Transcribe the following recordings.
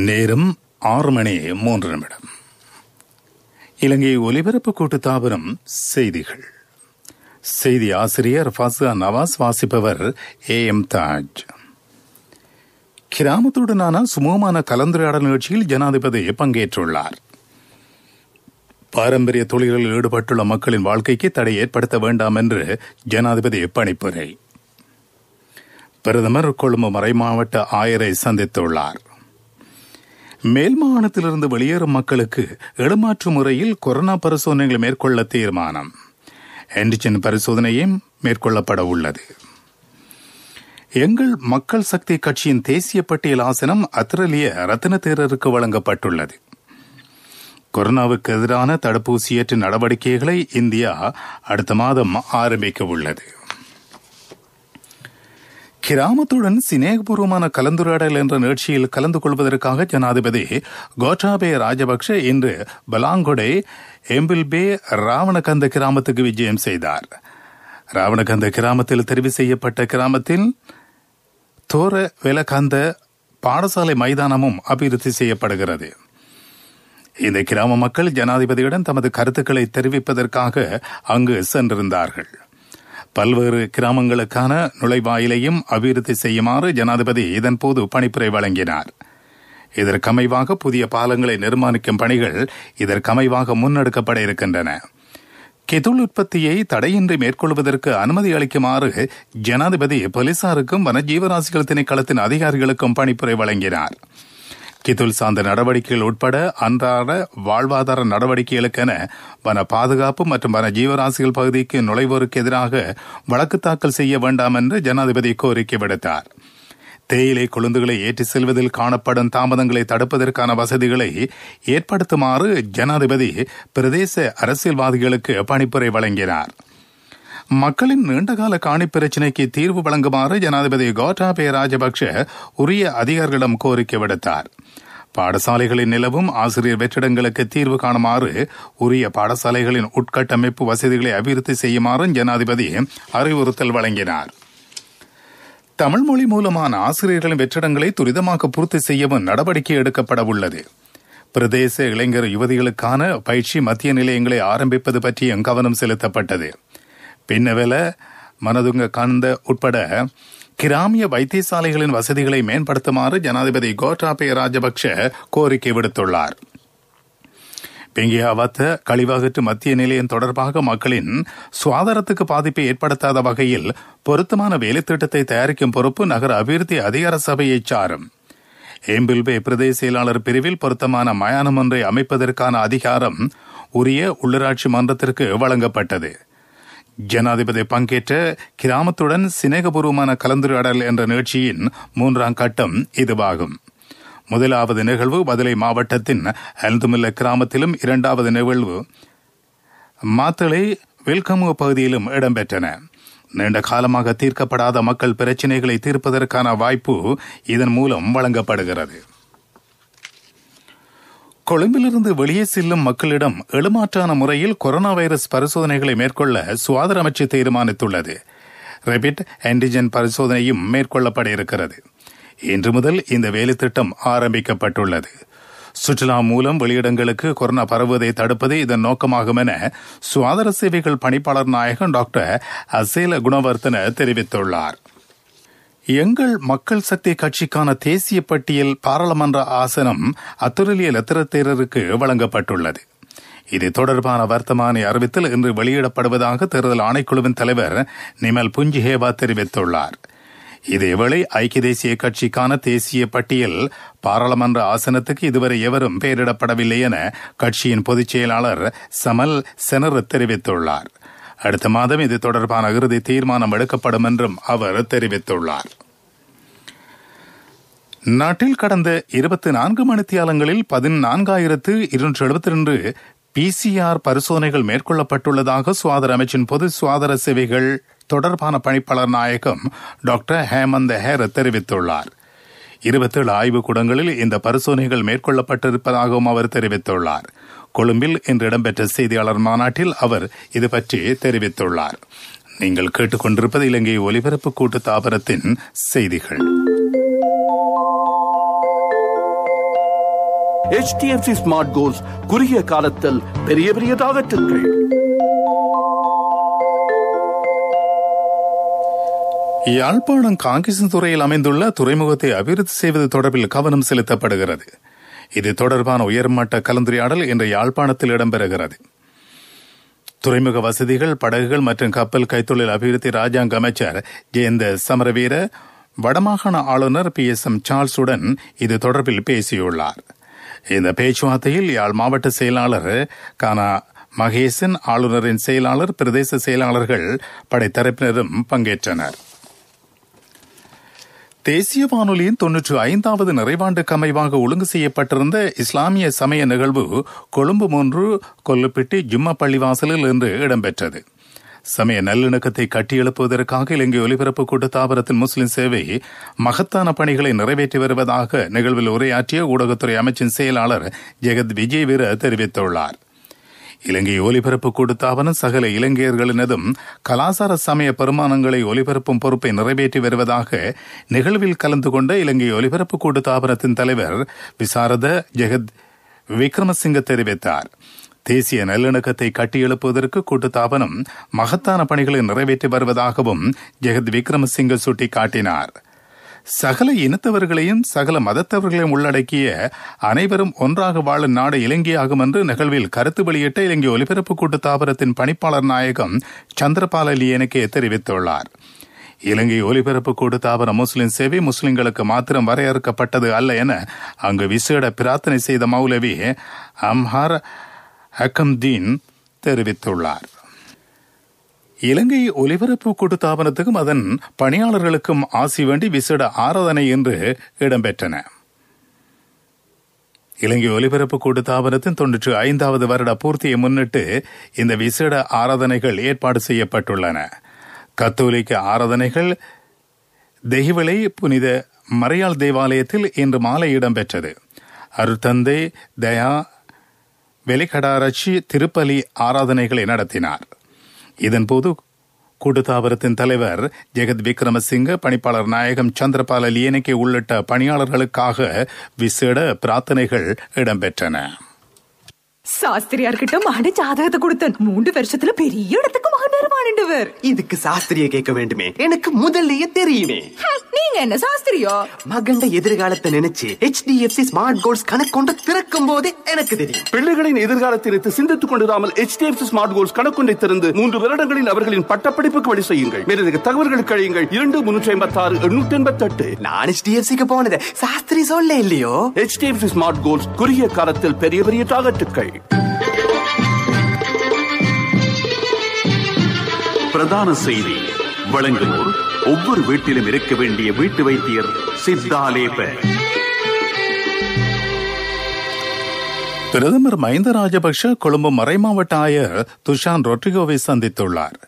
நேரம் 6:03. இலங்கை ஒலிபரப்பு கூட்டுத்தாபனம் செய்திகள். செய்தி ஆசிரியர் ஃபஸ்ஸா நவாஸ், வாசிப்பவர் AM தாஜ். கிராமத்துடனான சுமூகமான கலந்துரையாடல் நிகழ்ச்சியில் ஜனாதிபதி பங்கேற்றுள்ளார். பாரம்பரிய தொழில்களில் ஈடுபட்டுள்ள மக்களின் வாழ்க்கைக்கு தடை ஏற்படுத்த வேண்டாம் என்று ஜனாதிபதி பணிப்புரை. பிரதமர் கொழும்பு மறைமாவட்ட ஆயரை சந்தித்துள்ளார். மேல் மாகாணத்திலிருந்து வெளியேறும் மக்களுக்கு இடமாற்று முறையில் கொரோனா பரிசோதனைகளை மேற்கொள்ள தீர்மானம். ஆன்டிஜென் பரிசோதனையும் மேற்கொள்ளப்பட உள்ளது. எங்கள் மக்கள் சக்தி கட்சியின் தேசிய பட்டியல் ஆசனம் அத்திரலிய ரத்தின தேரருக்கு வழங்கப்பட்டுள்ளது. கொரோனாவுக்கு எதிரான தடுப்பூசியேற்ற நடவடிக்கைகளை இந்தியா அடுத்த மாதம் ஆரம்பிக்க உள்ளது. கிராமத்துடன் சிநேகபூர்வமான கலந்துரையாடல் என்ற நிகழ்ச்சியில் கலந்து கொள்வதற்காக ஜனாதிபதி கோட்டாபய ராஜபக்ஷ இன்று பலாங்கொடை எம்பில்பே ராவணகந்த கிராமத்துக்கு விஜயம் செய்தார். ராவணகந்த கிராமத்தில் தெரிவு செய்யப்பட்ட கிராமத்தில் தோர வெலகந்த பாடசாலை மைதானமும் அபிவிருத்தி செய்யப்படுகிறது. இந்த கிராம மக்கள் ஜனாதிபதியுடன் தமது கருத்துக்களை தெரிவிப்பதற்காக அங்கு சென்றிருந்தார்கள். பல்வேறு கிராமங்களுக்கான நுழைவாயிலையும் அபிவிருத்தி செய்யுமாறு ஜனாதிபதி இதன்போது பணிப்புரை வழங்கினார். இதற்கமைவாக புதிய பாலங்களை நிர்மாணிக்கும் பணிகள் இதற்கமைவாக முன்னெடுக்கப்பட இருக்கின்றன. கெதுள் உற்பத்தியை தடையின்றி மேற்கொள்வதற்கு அனுமதி அளிக்குமாறு ஜனாதிபதி போலீசாருக்கும் வனஜீவராசிகள் திணைக்களத்தின் அதிகாரிகளுக்கும் பணிப்புரை வழங்கினார். கிதுள் சார்ந்த நடவடிக்கைகள் உட்பட அன்றாட வாழ்வாதார நடவடிக்கைகளுக்கென வன பாதுகாப்பு மற்றும் வன ஜீவராசிகள் பகுதிக்கு நுழைவோருக்கு எதிராக வழக்கு தாக்கல் செய்ய வேண்டாம் என்று ஜனாதிபதி கோரிக்கை விடுத்தார். தேயிலை கொழுந்துகளை ஏற்றி செல்வதில் காணப்படும் தாமதங்களை தடுப்பதற்கான வசதிகளை ஏற்படுத்துமாறு ஜனாதிபதி பிரதேச அரசியல்வாதிகளுக்கு பணிப்புரை வழங்கினார். மக்களின் நீண்டகால காணி பிரச்சினைக்கு தீர்வு வழங்குமாறு ஜனாதிபதி கோட்டாபய ராஜபக்ஷ உரிய அதிகாரிகளிடம் கோரிக்கை விடுத்தார். பாடசாலைகளில் நிலவும் ஆசிரியர் வெற்றிடங்களுக்கு தீர்வு காணுமாறு உரிய பாடசாலைகளின் உட்கட்டமைப்பு வசதிகளை அபிவிருத்தி செய்யுமாறு ஜனாதிபதி அறிவுறுத்தல் வழங்கினார். தமிழ் மொழி மூலமான ஆசிரியர்களின் வெற்றிடங்களை துரிதமாக பூர்த்தி செய்யவும் நடவடிக்கை எடுக்கப்பட உள்ளது. பிரதேச இளைஞர் யுவதிகளுக்கான பயிற்சி மத்திய நிலையங்களை ஆரம்பிப்பது பற்றியும் கவனம் செலுத்தப்பட்டது. பின்னவெல மனதுங்க கந்த உட்பட கிராமிய வைத்தியசாலைகளின் வசதிகளை மேம்படுத்துமாறு ஜனாதிபதி கோட்டாபய ராஜபக்ஷ கோரிக்கை விடுத்துள்ளார். பெங்கியாவத்த கழிவகற்று மத்திய நிலையம் தொடர்பாக மக்களின் சுகாதாரத்துக்கு பாதிப்பை ஏற்படுத்தாத வகையில் பொருத்தமான வேலை திட்டத்தை தயாரிக்கும் பொறுப்பு நகர அபிவிருத்தி அதிகார சபையை சாரும். ஏம்பில்பே பிரதேச செயலாளர் பிரிவில் பொருத்தமான மயானம் ஒன்றை அமைப்பதற்கான அதிகாரம் உரிய உள்ளூராட்சி மன்றத்திற்கு வழங்கப்பட்டது. ஜனாதிபதி பங்கேற்ற கிராமத்துடன் சிநேகபூர்வமான கலந்துரையாடல் என்ற நிகழ்ச்சியின் 3ஆம் கட்டம் இதுவாகும். முதலாவது நிகழ்வு பதுளை மாவட்டத்தின் அல்துமில்ல கிராமத்திலும், 2வது நிகழ்வு மாத்தளை வெல்கமு பகுதியிலும் இடம்பெற்றன. நீண்ட காலமாக தீர்க்கப்படாத மக்கள் பிரச்சினைகளை தீர்ப்பதற்கான வாய்ப்பு இதன் மூலம் வழங்கப்படுகிறது. கொழும்பிலிருந்து வெளியே செல்லும் மக்களிடம் எழுமாற்றான முறையில் கொரோனா வைரஸ் பரிசோதனைகளை மேற்கொள்ள சுகாதார அமைச்சு தீர்மானித்துள்ளது. ரேபிட் ஆன்டிஜென் பரிசோதனையும் மேற்கொள்ளப்பட இருக்கிறது. இன்று முதல் இந்த வேலை திட்டம் ஆரம்பிக்கப்பட்டுள்ளது. சுற்றுலா மூலம் வெளியிடங்களுக்கு கொரோனா பரவுவதை தடுப்பது இதன் நோக்கமாகும் என சுகாதார சேவைகள் பணிப்பாளர் நாயகன் டாக்டர் அசேல குணவர்த்தன தெரிவித்துள்ளார். எங்கள் மக்கள் சக்தி கட்சிக்கான தேசிய பட்டியல் பாராளுமன்ற ஆசனம் அத்துரலிய லத்திரத்தேரருக்கு வழங்கப்பட்டுள்ளது. இது தொடர்பான வர்த்தமானி அறிவித்தல் இன்று வெளியிடப்படுவதாக தேர்தல் ஆணைக்குழுவின் தலைவர் நிமல் புஞ்சிஹேவா தெரிவித்துள்ளார். இதேவேளை ஐக்கிய தேசிய கட்சிக்கான தேசிய பட்டியல் பாராளுமன்ற ஆசனத்துக்கு இதுவரை எவரும் பெயரிடப்படவில்லை என கட்சியின் பொதுச் செயலாளர் சமல் செனர் தெரிவித்துள்ளார். அடுத்த மாதம் இது தொடர்பான இறுதி தீர்மானம் எடுக்கப்படும் என்றும் அவர் தெரிவித்துள்ளார். நாட்டில் கடந்த 24 மணித்தியாலங்களில் 14,272 PCR பரிசோதனைகள் மேற்கொள்ளப்பட்டுள்ளதாக சுகாதார அமைச்சின் பொது சுகாதார சேவைகள் தொடர்பான பணிப்பாளர் நாயகம் டாக்டர் ஹேமந்த் ஹேர தெரிவித்துள்ளார். 27 ஆய்வுக்கூடங்களில் இந்த பரிசோதனைகள் மேற்கொள்ளப்பட்டிருப்பதாகவும் அவர் தெரிவித்துள்ளார். கொழும்பில் இன்று இடம்பெற்ற செய்தியாளர் மாநாட்டில் அவர் இது பற்றி தெரிவித்துள்ளார். நீங்கள் கேட்டுக்கொண்டிருப்பது இலங்கை ஒலிபரப்பு கூட்டு தாபனத்தின் செய்திகள். HDFC ஸ்மார்ட் கோல்ஸ் குறுகிய காலத்தில் பெரிய டார்கெட்டுகள். யாழ்ப்பாணம் காங்கேசன்துறையில் அமைந்துள்ள துறைமுகத்தை அபிவிருத்தி செய்வது தொடர்பில் கவனம் செலுத்தப்படுகிறது. இது தொடர்பான உயர்மட்ட கலந்துரையாடல் இன்று யாழ்ப்பாணத்தில் இடம்பெறுகிறது. துறைமுக வசதிகள், படகுகள் மற்றும் கப்பல் கைத்தொழில் அபிவிருத்தி ராஜாங்க அமைச்சர் ஜெயந்த சமரவீர வடமாகாண ஆளுநர் PSM சார்ல்ஸுடன் இது தொடர்பில் பேசியுள்ளார். இந்த பேச்சுவார்த்தையில் யாழ் மாவட்ட செயலாளர் கானா மகேசன், ஆளுநரின் செயலாளர், பிரதேச செயலாளர்கள், படைத்தரப்பினரும் பங்கேற்றனர். தேசிய வானொலியின் 95வது நிறைவாண்டுக்கு அமைவாக ஒழுங்கு செய்யப்பட்டிருந்த இஸ்லாமிய சமய நிகழ்வு கொழும்பு 3 கொல்லுப்பிட்டி ஜும்மா பள்ளிவாசலில் இன்று இடம்பெற்றது. சமய நல்லிணக்கத்தை கட்டியெழுப்புவதற்காக இலங்கை ஒலிபரப்பு கூட்டுத்தாபனத்தின் முஸ்லிம் சேவை மகத்தான பணிகளை நிறைவேற்றி வருவதாக நிகழ்வில் உரையாற்றிய ஊடகத்துறை அமைச்சின் செயலாளர் ஜெகத் விஜயவீர தெரிவித்துள்ளார். இலங்கை ஒலிபரப்பு கூட்டுத்தாபனம் சகல இலங்கையர்களினதும் கலாசார சமய பெருமானங்களை ஒலிபரப்பும் பொறுப்பை நிறைவேற்றி வருவதாக நிகழ்வில் கலந்து கொண்ட இலங்கை ஒலிபரப்பு கூட்டுத்தாபனத்தின் தலைவர் விசாரத ஜெகத் விக்ரமசிங்க தெரிவித்தார். தேசிய நல்லிணக்கத்தை கட்டியெழுப்புவதற்கு கூட்டுத்தாபனம் மகத்தான பணிகளை நிறைவேற்றி வருவதாகவும் ஜெகத் விக்ரமசிங்க சுட்டிக்காட்டினார். சகல இனத்தவர்களையும் சகல மதத்தவர்களையும் உள்ளடக்கிய அனைவரும் ஒன்றாக வாழும் நாடு இலங்கையாகும் என்று நிகழ்வில் கருத்து வெளியிட்ட இலங்கை ஒலிபரப்பு கூட்டுத்தாபனத்தின் பணிப்பாளர் நாயகம் சந்திரபால லியனகே தெரிவித்துள்ளார். இலங்கை ஒலிபரப்பு கூட்டுத்தாபன முஸ்லிம் சேவை முஸ்லிம்களுக்கு மாத்திரம் வரையறுக்கப்பட்டது அல்ல என அங்கு விசேட பிரார்த்தனை செய்த மௌலவி அம்ஹார் ஹக்கம்தீன் தெரிவித்துள்ளார். இலங்கை ஒலிபரப்பு கூட்டுத்தாபனத்துக்கும் அதன் பணியாளர்களுக்கும் ஆசி வேண்டி விசேட ஆராதனை என்று இடம்பெற்றன. இலங்கை ஒலிபரப்பு கூட்டுத்தாபனத்தின் 95வது வருட பூர்த்தியை முன்னிட்டு இந்த விசேட ஆராதனைகள் ஏற்பாடு செய்யப்பட்டுள்ளன. கத்தோலிக்க ஆராதனைகள் தெஹிவளை புனித மரியாள் தேவாலயத்தில் இன்று மாலை இடம்பெற்றது. அருட்தந்தை தயா வெலிகடாரட்சி திருப்பலி ஆராதனைகளை நடத்தினார். இதன்போது கூட்டுத்தாபனத்தின் தலைவர் ஜெகத் விக்ரமசிங்க, பணிப்பாளர் நாயகம் சந்திரபால லியனகே உள்ளிட்ட பணியாளர்களுக்காக விசேட பிரார்த்தனைகள் இடம்பெற்றன. சாஸ்திரியார்கிட்ட மகன் ஜாதகத்தை கொடுத்தன் 3 வருஷத்துல பெரிய இடத்துக்கு மகன் வருவானுண்டவர். இதுக்கு சாஸ்திரிய கேட்க வேண்டுமே, எனக்கு முதல்லயே தெரியுமே. நீங்க என்ன சாஸ்திரியோ? மகண்ட எதிர்காலத்தை நினைச்சு HDFC ஸ்மார்ட் கோல்ஸ் கணக்கொண்டு திறக்கும் போதே எனக்கு தெரியும். பிள்ளைகளின் எதிர்காலத்திற்கு சிந்தித்துக் கொண்டிராமல் HDFC ஸ்மார்ட் கோல்ஸ் கணக்கொண்டை திறந்து 3 வருடங்களில் அவர்களின் பட்டப்படிப்புக்கு வழி செய்யுங்கள். மேலதிக தகவல்களுக்கு அழையுங்கள் 2356-888. நான் HDFCக்கு போனது சாஸ்திரி சொல்ல இல்லையோ. HDFC ஸ்மார்ட் கோல்ஸ் குறுகிய காலத்தில் பெரிய டார்கெட்டுகள். பிரதான செய்தி வழங்குவோர் ஒவ்வொரு வீட்டிலும் இருக்க வேண்டிய வீட்டு வைத்தியர் சித்தாலேப. பிரதமர் மஹிந்த ராஜபக்ஷ கொழும்பு மறைமாவட்ட ஆயர் துஷான் ரொட்ரிகோவை சந்தித்துள்ளார்.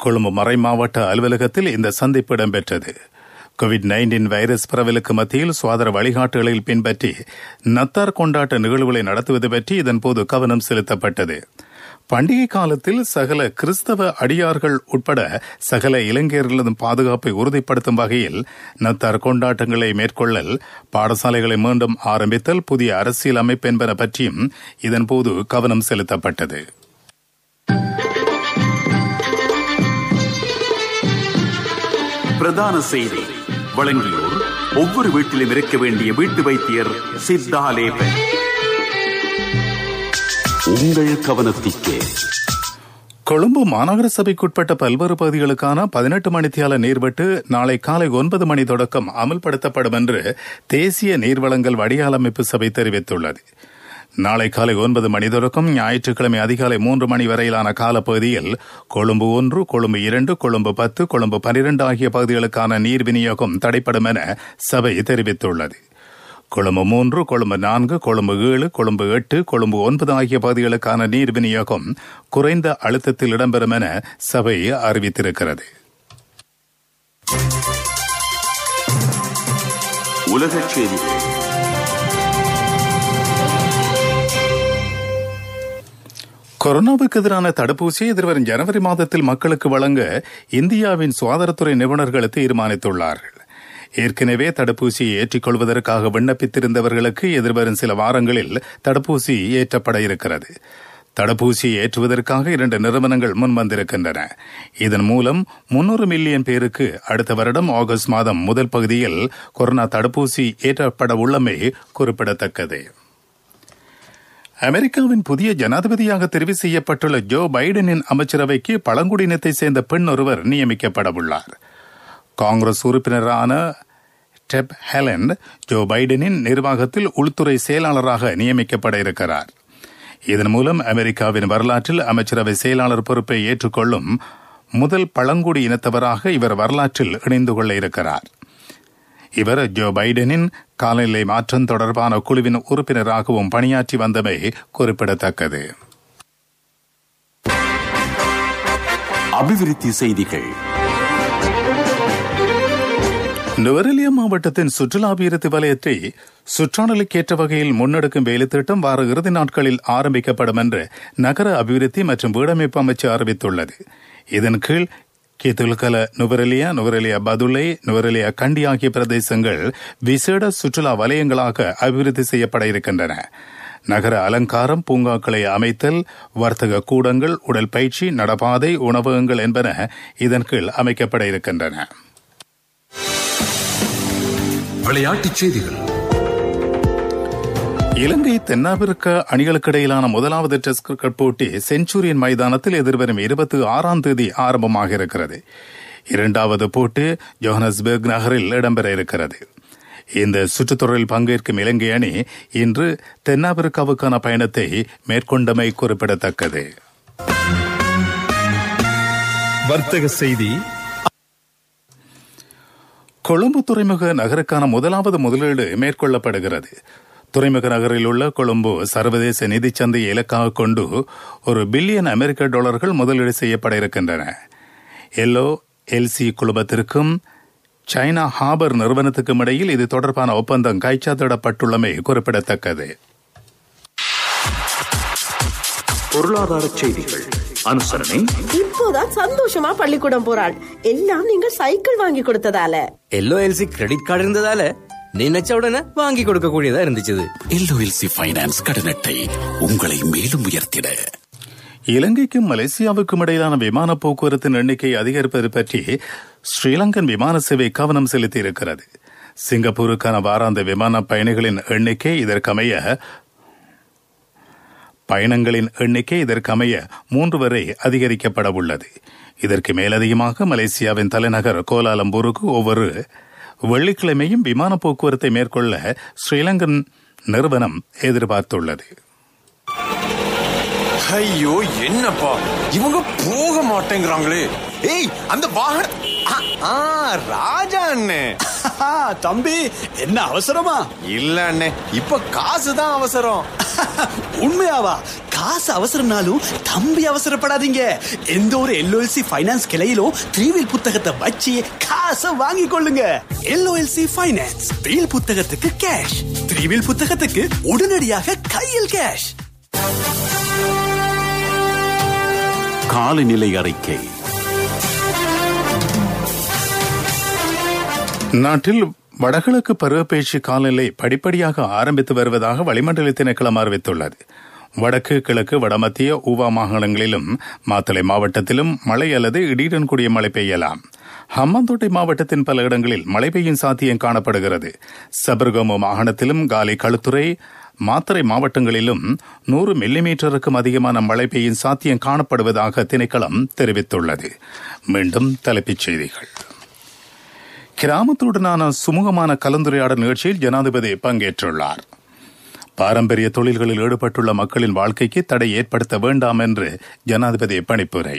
கொழும்பு மறைமாவட்ட அலுவலகத்தில் இந்த சந்திப்பு இடம்பெற்றது. COVID-19 வைரஸ் பரவலுக்கு மத்தியில் சுகாதார வழிகாட்டுகளை பின்பற்றி நத்தார் கொண்டாட்ட நிகழ்வுகளை நடத்துவது பற்றி இதன்போது கவனம் செலுத்தப்பட்டது. பண்டிகை காலத்தில் சகல கிறிஸ்தவ அடியார்கள் உட்பட சகல இலங்கையர்களதும் பாதுகாப்பை உறுதிப்படுத்தும் வகையில் நத்தார் கொண்டாட்டங்களை மேற்கொள்ளல், பாடசாலைகளை மீண்டும் ஆரம்பித்தல், புதிய அரசியல் அமைப்பு என்பன பற்றியும் இதன்போது கவனம் செலுத்தப்பட்டது. பிரதான செய்தி வழங்கியோர் ஒவ்வொரு வீட்டிலும் இருக்க வேண்டிய வீட்டு வைத்தியர் சித்தாலேப. உங்கள் கவனத்திற்கு கொழும்பு மாநகர சபைக்குட்பட்ட பல்வேறு பகுதிகளுக்கான 18 மணித்தியால நீர்வெட்டு நாளை காலை 9 மணி தொடக்கம் அமல்படுத்தப்படும் என்று தேசிய நீர்வளங்கள் வடிகால் அமைப்பு சபை தெரிவித்துள்ளது. நாளை காலை 9 மணி தொடக்கம் ஞாயிற்றுக்கிழமை அதிகாலை 3 மணி வரையிலான காலப்பகுதியில் கொழும்பு 1, கொழும்பு 2, கொழும்பு 10, கொழும்பு 12 ஆகிய பகுதிகளுக்கான நீர் விநியோகம் தடைப்படும் என சபை தெரிவித்துள்ளது. கொழும்பு 3, கொழும்பு 4, கொழும்பு 7, கொழும்பு 8, கொழும்பு 9 ஆகிய பகுதிகளுக்கான நீர் விநியோகம் குறைந்த அழுத்தத்தில் இடம்பெறும் என சபை அறிவித்திருக்கிறது. உலகச் செய்திகள். கொரோனாவுக்கு எதிரான தடுப்பூசியை எதிர்வரும் ஜனவரி மாதத்தில் மக்களுக்கு வழங்க இந்தியாவின் சுகாதாரத்துறை நிபுணர்கள் தீர்மானித்துள்ளார்கள். ஏற்கனவே தடுப்பூசியை ஏற்றிக்கொள்வதற்காக விண்ணப்பித்திருந்தவர்களுக்கு எதிர்வரும் சில வாரங்களில் தடுப்பூசி ஏற்றப்பட இருக்கிறது. தடுப்பூசியை ஏற்றுவதற்காக 2 நிறுவனங்கள் முன்வந்திருக்கின்றன. இதன் மூலம் 300 மில்லியன் பேருக்கு அடுத்த வருடம் ஆகஸ்ட் மாதம் முதல் பகுதியில் கொரோனா தடுப்பூசி ஏற்றப்பட உள்ளமை குறிப்பிடத்தக்கது. அமெரிக்காவின் புதிய ஜனாதிபதியாக தெரிவு செய்யப்பட்டுள்ள ஜோ பைடனின் அமைச்சரவைக்கு பழங்குடியினத்தை சேர்ந்த பெண் ஒருவர் நியமிக்கப்பட உள்ளார். காங்கிரஸ் உறுப்பினரான டெப் ஹெலண்ட் ஜோ பைடனின் நிர்வாகத்தில் உள்துறை செயலாளராக நியமிக்கப்பட இருக்கிறார். இதன் மூலம் அமெரிக்காவின் வரலாற்றில் அமைச்சரவை செயலாளர் பொறுப்பை ஏற்றுக்கொள்ளும் முதல் பழங்குடி இனத்தவராக இவர் வரலாற்றில் இணைந்து கொள்ள இருக்கிறார். இவர் ஜோ பைடனின் காலநிலை மாற்றம் தொடர்பான குழுவின் உறுப்பினராகவும் பணியாற்றி வந்தமை குறிப்பிடத்தக்கது. அபிவிருத்தி செய்திகள். நுவரெலியா மாவட்டத்தின் சுற்றுலா அபிவிருத்தி வலயத்தை சுற்றாடலுக்கேற்ற வகையில் முன்னெடுக்கும் வேலைத்திட்டம் வார இறுதி நாட்களில் ஆரம்பிக்கப்படும் என்று நகர அபிவிருத்தி மற்றும் வீடமைப்பு அமைச்சு அறிவித்துள்ளது. இதன் கீழ் கேத்துல்கல நுவரெலியா பதுளை, நுவரெலியா கண்டி ஆகிய பிரதேசங்கள் விசேட சுற்றுலா வலயங்களாக அபிவிருத்தி செய்யப்பட இருக்கின்றன. நகர அலங்காரம், பூங்காக்களை அமைத்தல், வர்த்தக கூடங்கள், உடல் பயிற்சி, நடபாதை, உணவகங்கள் என்பன இதன் கீழ் அமைக்கப்பட இருக்கின்றன. விளையாட்டுச் செய்திகள். இலங்கை தென்னாப்பிரிக்க அணிகளுக்கிடையிலான முதலாவது டெஸ்ட் கிரிக்கெட் போட்டி செஞ்சுரியன் மைதானத்தில் எதிர்வரும் 26ஆம் தேதி ஆரம்பமாக இருக்கிறது. 2வது போட்டி ஜோஹனஸ்பர்க் நகரில் இடம்பெற இருக்கிறது. இந்த சுற்றுத்தொடரில் பங்கேற்கும் இலங்கை அணி இன்று தென்னாப்பிரிக்காவுக்கான பயணத்தை மேற்கொண்டமை குறிப்பிடத்தக்கது. வர்த்தக செய்தி. கொழும்பு துறைமுக நகருக்கான முதலாவது முதலீடு மேற்கொள்ளப்படுகிறது. துறைமுக நகரில் உள்ள கொழும்பு சர்வதேச நிதி சந்தையை இலக்காக கொண்டு $1 பில்லியன் முதலீடு செய்யப்பட இருக்கின்றன. LOLC குழுமத்திற்கும் சைனா ஹார்பர் நிறுவனத்துக்கும் இடையில் இது தொடர்பான ஒப்பந்தம் கைச்சாத்திடப்பட்டுள்ளமை குறிப்பிடத்தக்கது. பொருளாதார செய்திகள். அனுசரணை. இப்போதான் சந்தோஷமா பள்ளிக்கூடம் போறாள். எல்லாம் நீங்கள் சைக்கிள் வாங்கி கொடுத்ததால. LOLC கிரெடிட் கார்டு இருந்ததால நினைச்ச உடனே வாங்கி கொடுக்க கூடியதா இருந்துச்சு. LOLC ஃபைனான்ஸ் கடன் அட்டை உங்களை மேலும் உயர்த்திட. இலங்கைக்கும் மலேசியாவுக்கும் இடையிலான விமான போக்குவரத்தின் எண்ணிக்கை அதிகரிப்பது பற்றி ஸ்ரீலங்கன் விமான சேவை கவனம் செலுத்தி இருக்கிறது. சிங்கப்பூருக்கான வாராந்த விமான பயணிகளின் எண்ணிக்கை இதற்கமைய 3 வரை அதிகரிக்கப்பட உள்ளது. இதற்கு மேலதிகமாக மலேசியாவின் தலைநகர் கோலாலம்பூருக்கு ஒவ்வொரு வெள்ளிக்கிழமையும் விமான போக்குவரத்தை மேற்கொள்ள ஸ்ரீலங்கன் நிறுவனம் எதிர்பார்த்துள்ளது. ஐயோ என்னப்பா இவங்க போக மாட்டேங்கிறாங்களே. ஏய் அந்த வாகனம் ராஜா அண்ணே. தம்பி என்ன அவசரமா? இல்ல அண்ணே, இப்ப காசுதான் அவசரம். உண்மையாவா? காசு அவசரம்னாலும் தம்பி அவசரப்படாதீங்க. எந்த ஒரு LOLC ஃபைனான்ஸ் கிளையிலும் 3-வீல் புத்தகத்தை வச்சு காசை வாங்கி கொள்ளுங்க. LOLC ஃபைனான்ஸ் 3-வீல் புத்தகத்துக்கு கேஷ், 3-வீல் புத்தகத்துக்கு உடனடியாக கையில் கேஷ். காலநிலை அறிக்கை. நாட்டில் வடகிழக்கு பருவப்பெயர்ச்சி காலநிலை படிப்படியாக ஆரம்பித்து வருவதாக வளிமண்டல திணைக்களம் அறிவித்துள்ளது. வடக்கு, கிழக்கு, வடமத்திய, ஊவா மாகாணங்களிலும் மாத்தளை மாவட்டத்திலும் மழை அல்லது இடியுடன் கூடிய மழை பெய்யலாம். ஹம்பாந்தோட்டை மாவட்டத்தின் பல இடங்களில் மழை பெய்யும் சாத்தியம் காணப்படுகிறது. சபர்கமு மாகாணத்திலும் காலி, களுத்துறை, மாத்தறை மாவட்டங்களிலும் 100 மில்லிமீட்டருக்கும் அதிகமான மழை பெய்யும் சாத்தியம் காணப்படுவதாக திணைக்களம் தெரிவித்துள்ளது. மீண்டும் தலைப்புச் செய்திகள். கிராமத்துடனான சுமூகமான கலந்துரையாடல் நிகழ்ச்சியில் ஜனாதிபதி பங்கேற்றுள்ளார். பாரம்பரிய தொழில்களில் ஈடுபட்டுள்ள மக்களின் வாழ்க்கைக்கு தடை ஏற்படுத்த வேண்டாம் என்று ஜனாதிபதி பணிப்புரை.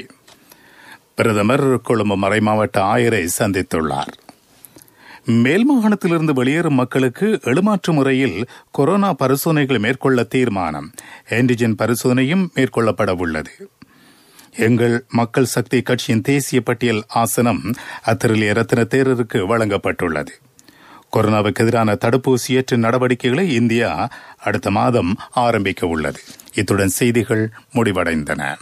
பிரதமர் கொழும்பு மறைமாவட்ட ஆயரை சந்தித்துள்ளார். மேல் மாகாணத்திலிருந்து வெளியேறும் மக்களுக்கு எழுமாற்று முறையில் கொரோனா பரிசோதனைகளை மேற்கொள்ள தீர்மானம். ஆன்டிஜென் பரிசோதனையும் மேற்கொள்ளப்பட உள்ளது. எங்கள் மக்கள் சக்தி கட்சியின் தேசிய பட்டியல் ஆசனம் அத்திரலிய ரத்ன தேரருக்கு வழங்கப்பட்டுள்ளது. கொரோனாவுக்கு எதிரான தடுப்பூசியேற்ற நடவடிக்கைகளை இந்தியா அடுத்த மாதம் ஆரம்பிக்க உள்ளது. இத்துடன் செய்திகள் முடிவடைந்தன.